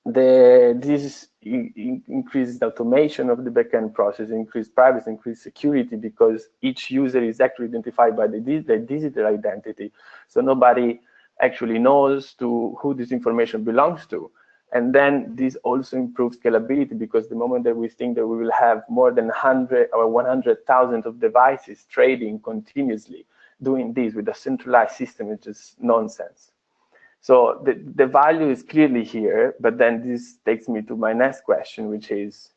Speaker 3: This increases the automation of the backend process, increased privacy, increased security, because each user is actually identified by the digital identity. So nobody actually knows who this information belongs to. And then this also improves scalability, because the moment that we think that we will have more than 100 or 100,000 of devices trading continuously, doing this with a centralized system is just nonsense. So the value is clearly here, but then this takes me to my next question, which is,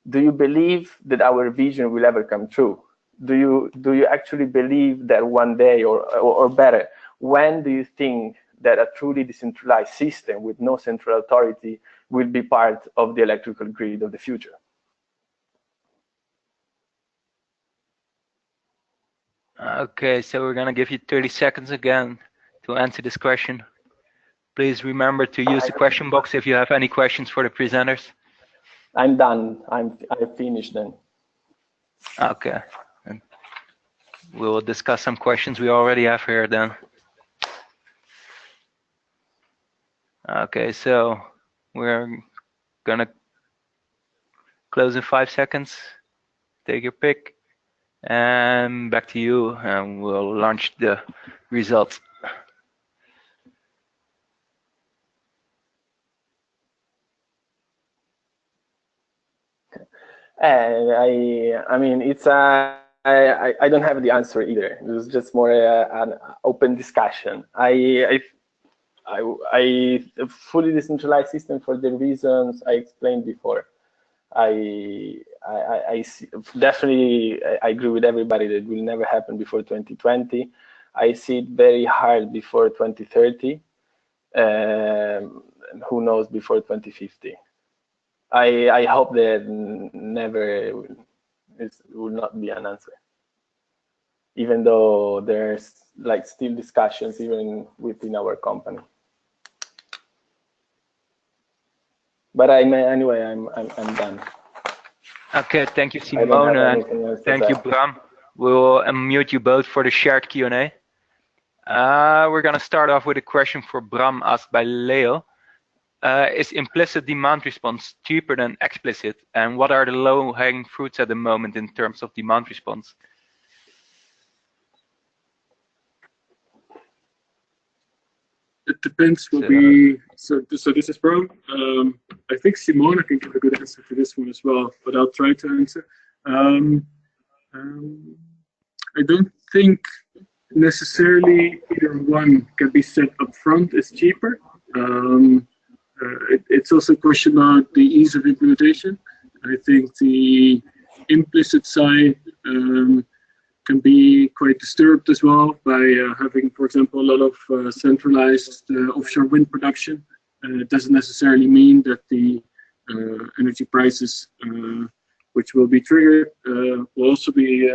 Speaker 3: do you believe that our vision will ever come true? Do you actually believe that one day, or better, when do you think that a truly decentralized system with no central authority will be part of the electrical grid of the future?
Speaker 1: Okay, so we're gonna give you 30 seconds again to answer this question. Please remember to use the question box if you have any questions for the presenters.
Speaker 3: I'm done. I finished then.
Speaker 1: Okay. And we will discuss some questions we already have here then. Okay, so we're gonna close in 5 seconds. Take your pick, and back to you, and we'll launch the results.
Speaker 3: I mean, it's I don't have the answer either. It was just more an open discussion. I fully decentralized system for the reasons I explained before. I definitely agree with everybody that will never happen before 2020. I see it very hard before 2030. Who knows before 2050? I hope that never will not be an answer, even though there's like still discussions even within our company. But anyway, I'm done.
Speaker 1: Okay, thank you, Simone, and thank you, Bram. We'll unmute you both for the shared Q&A. We're gonna start off with a question for Bram asked by Leo. Is implicit demand response cheaper than explicit? And what are the low-hanging fruits at the moment in terms of demand response?
Speaker 2: It depends what we. So this is Bram. I think Simona can give a good answer to this one as well, but I'll try to answer. I don't think necessarily either one can be set up front as cheaper. It's also a question about the ease of implementation. I think the implicit side can be quite disturbed as well by having, for example, a lot of centralized offshore wind production. It doesn't necessarily mean that the energy prices, which will be triggered, will also be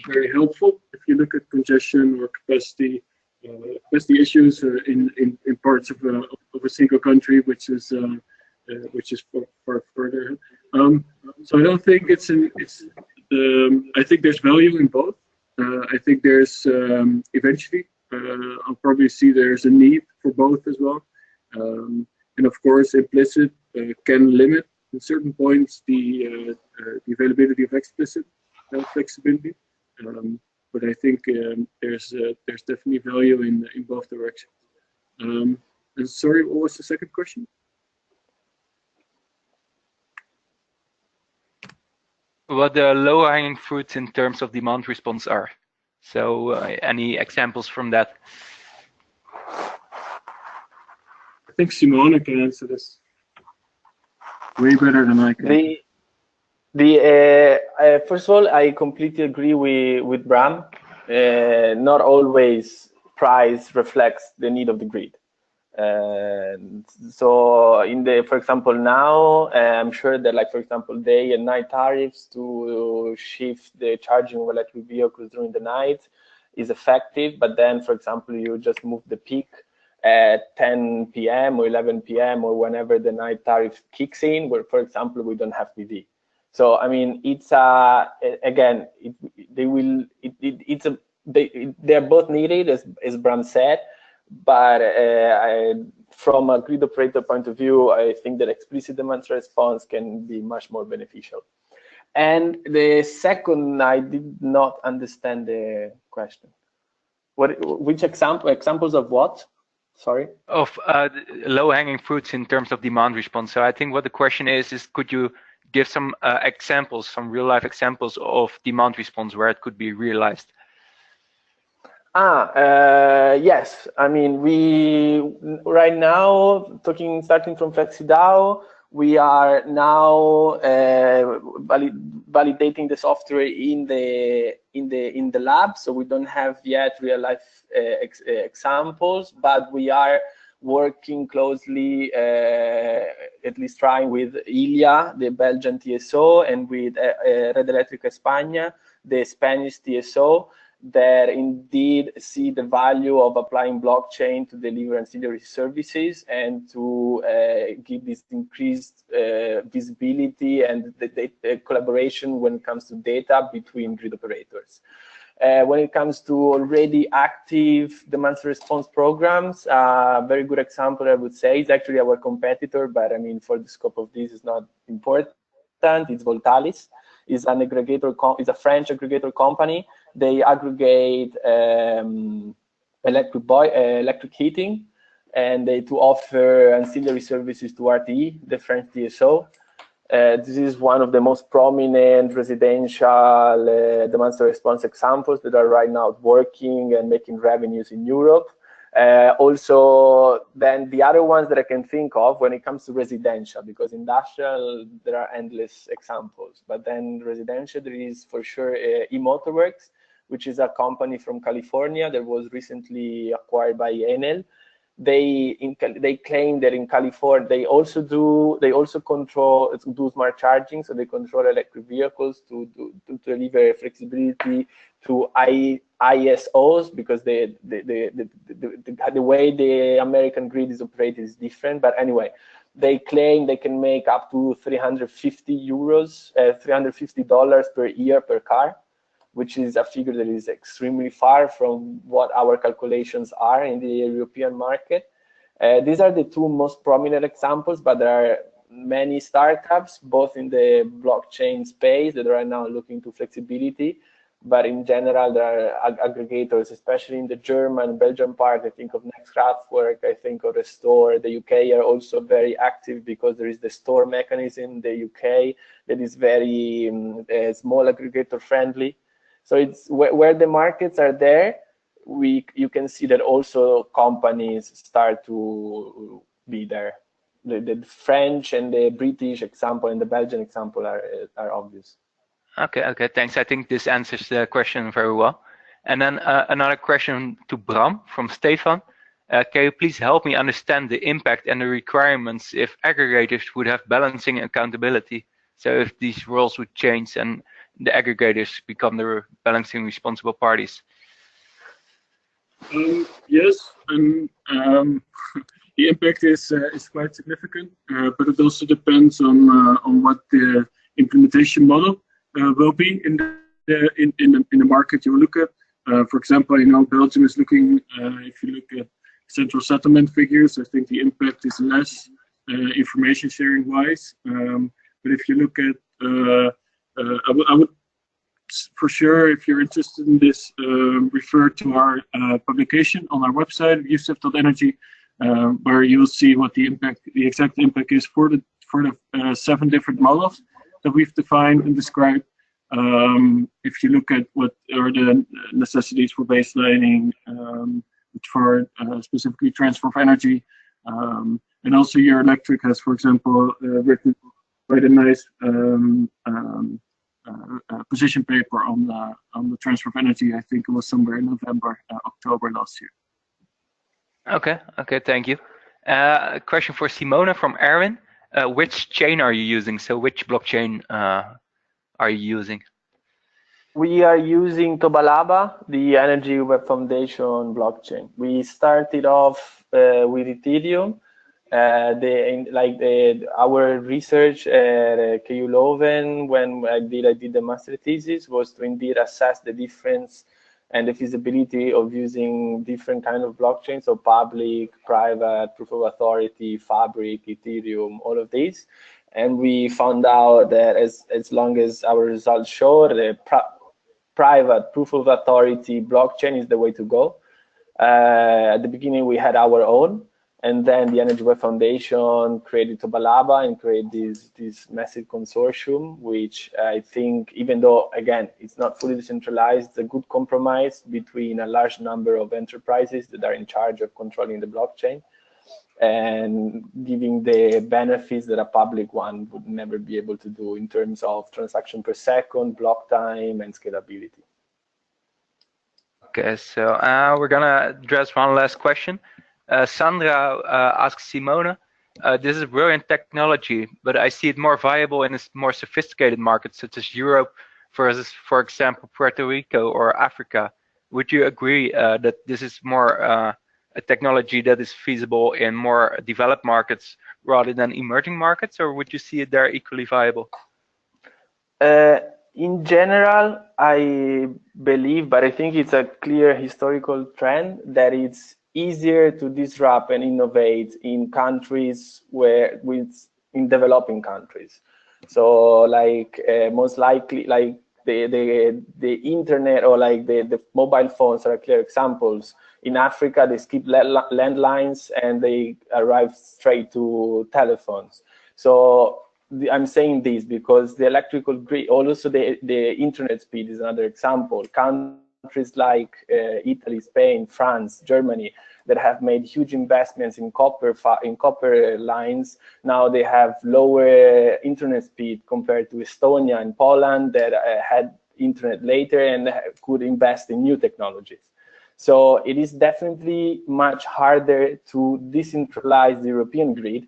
Speaker 2: very helpful if you look at congestion or capacity issues in parts of a single country, which is far further. So I don't think I think there's value in both. I think there's eventually I'll probably see there's a need for both as well. And of course, implicit can limit at certain points the availability of explicit flexibility. But I think there's definitely value in both directions. And sorry, what was the second question?
Speaker 1: What the low-hanging fruits in terms of demand response are. So any examples from that?
Speaker 2: I think Simona can answer this way better than I can.
Speaker 3: First of all, I completely agree with Bram. Not always price reflects the need of the grid. So for example, now I'm sure that, like, for example, day and night tariffs to shift the charging of electric vehicles during the night is effective. But then, for example, you just move the peak at 10 p.m. or 11 p.m. or whenever the night tariff kicks in, where, for example, we don't have PV. So I mean, it's again, they're both needed, as Bram said, but from a grid operator point of view, I think that explicit demand response can be much more beneficial. And the second, I did not understand the question. Which examples of what? Sorry.
Speaker 1: Of low-hanging fruits in terms of demand response. So I think what the question is could you give some examples, some real-life examples of demand response where it could be realized?
Speaker 3: Yes. I mean, we right now starting from FlexiDAO, we are now validating the software in the lab. So we don't have yet real-life examples, but we are working closely, at least trying with ILIA, the Belgian TSO, and with Red Eléctrica España, the Spanish TSO, that indeed see the value of applying blockchain to deliver ancillary services and to give this increased visibility and the collaboration when it comes to data between grid operators. When it comes to already active demand response programs, very good example I would say is actually our competitor, but I mean for the scope of this is not important. It's Voltalis. Is an aggregator. Is a French aggregator company. They aggregate electric heating, and they to offer ancillary services to RTE, the French DSO. This is one of the most prominent residential demand response examples that are right now working and making revenues in Europe. Also, then the other ones that I can think of when it comes to residential, because industrial, there are endless examples, but then residential, there is for sure eMotorworks, which is a company from California that was recently acquired by Enel. They claim that in California they also do smart charging, so they control electric vehicles to deliver flexibility to ISOs, because the way the American grid is operated is different. But anyway, they claim they can make up to $350 per year per car, which is a figure that is extremely far from what our calculations are in the European market. These are the two most prominent examples, but there are many startups, both in the blockchain space that are now looking to flexibility, but in general, there are aggregators, especially in the German, Belgian part. I think of Nextcraftwork, I think of Restore. The UK are also very active because there is the store mechanism in the UK that is very small aggregator friendly. So it's where the markets are there, you can see that also companies start to be there. The French and the British example and the Belgian example are obvious.
Speaker 1: Okay, thanks. I think this answers the question very well. And then another question to Bram from Stefan. Can you please help me understand the impact and the requirements if aggregators would have balancing accountability? So if these roles would change and the aggregators become the balancing responsible parties?
Speaker 2: Yes, and the impact is quite significant, but it also depends on what the implementation model will be in the market you look at. For example, Belgium is looking. If you look at central settlement figures, I think the impact is less information sharing wise. But if you look at, I would for sure, if you're interested in this, refer to our publication on our website, USEF.energy, where you'll see what the exact impact is for the 7 different models that we've defined and described. If you look at what are the necessities for baselining, for specifically transfer of energy, and also your electric has, for example, written quite a nice position paper on the transfer of energy. I think it was somewhere in November, October last year.
Speaker 1: Okay, thank you. A question for Simona from Aaron. Which chain are you using? So which blockchain are you using?
Speaker 3: We are using Tobalaba, the Energy Web Foundation blockchain. We started off with Ethereum. Our research at KU Leuven, when I did the master thesis, was to indeed assess the difference and the feasibility of using different kind of blockchains, so public, private, proof of authority, Fabric, Ethereum, all of these. And we found out that as long as our results show, the private proof of authority blockchain is the way to go. At the beginning, we had our own, and then the Energy Web Foundation created Tobalaba and created this massive consortium, which I think, even though, again, it's not fully decentralized, it's a good compromise between a large number of enterprises that are in charge of controlling the blockchain and giving the benefits that a public one would never be able to do in terms of transaction per second, block time, and scalability.
Speaker 1: Okay, so we're gonna address one last question. Sandra asks Simona, this is brilliant technology, but I see it more viable in a more sophisticated markets such as Europe versus, for example, Puerto Rico or Africa. Would you agree that this is more a technology that is feasible in more developed markets rather than emerging markets, or would you see it there equally viable?
Speaker 3: In general, I believe, but I think it's a clear historical trend that it's easier to disrupt and innovate in countries in developing countries. So like most likely, like the internet or like the mobile phones are clear examples. In Africa, they skip landlines and they arrive straight to telephones. So I'm saying this because the electrical grid, also the internet speed is another example. Countries like Italy, Spain, France, Germany that have made huge investments in copper lines. Now they have lower internet speed compared to Estonia and Poland that had internet later and could invest in new technologies. So it is definitely much harder to decentralize the European grid,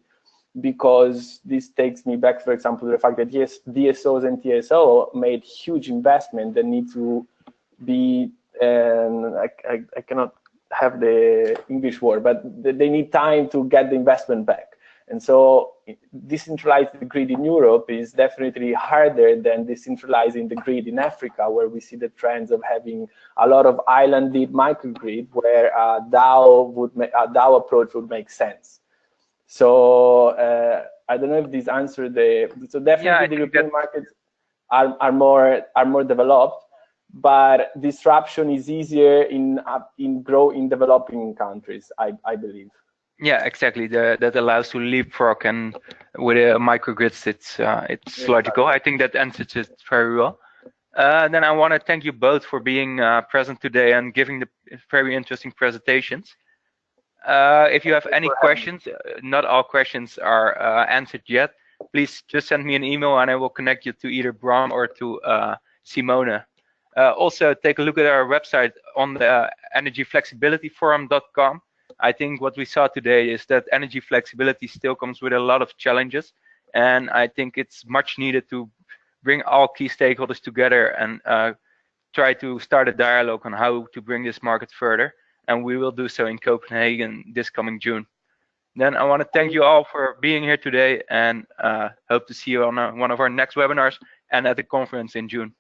Speaker 3: because this takes me back, for example, to the fact that yes, DSOs and TSO made huge investment that need to be, I cannot have the English word, but they need time to get the investment back. And so decentralizing the grid in Europe is definitely harder than decentralizing the grid in Africa, where we see the trends of having a lot of islanded microgrid where a DAO approach would make sense. So I don't know if this answered so definitely the European markets are more developed, but disruption is easier in developing countries, I believe.
Speaker 1: Yeah, exactly. That allows to leapfrog, and with a microgrids, it's logical. I think that answers it very well. Then I want to thank you both for being present today and giving the very interesting presentations. If you have any questions, not all questions are answered yet, please just send me an email and I will connect you to either Bram or to Simona. Also, take a look at our website on the energyflexibilityforum.com. I think what we saw today is that energy flexibility still comes with a lot of challenges, and I think it's much needed to bring all key stakeholders together and try to start a dialogue on how to bring this market further. And we will do so in Copenhagen this coming June. Then I want to thank you all for being here today, and hope to see you on one of our next webinars and at the conference in June.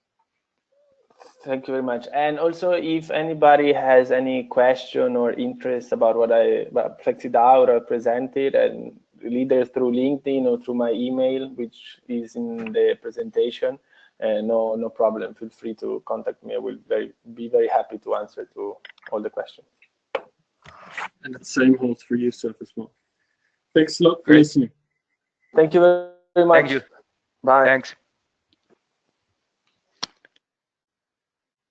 Speaker 3: Thank you very much. And also, if anybody has any question or interest about what about FlexiDAO or presented, and either through LinkedIn or through my email, which is in the presentation, no problem. Feel free to contact me. I will be very happy to answer to all the questions.
Speaker 2: And the same holds for Yusef as well. Thanks a lot for listening.
Speaker 3: Thank you very much.
Speaker 1: Thank you.
Speaker 3: Bye.
Speaker 1: Thanks.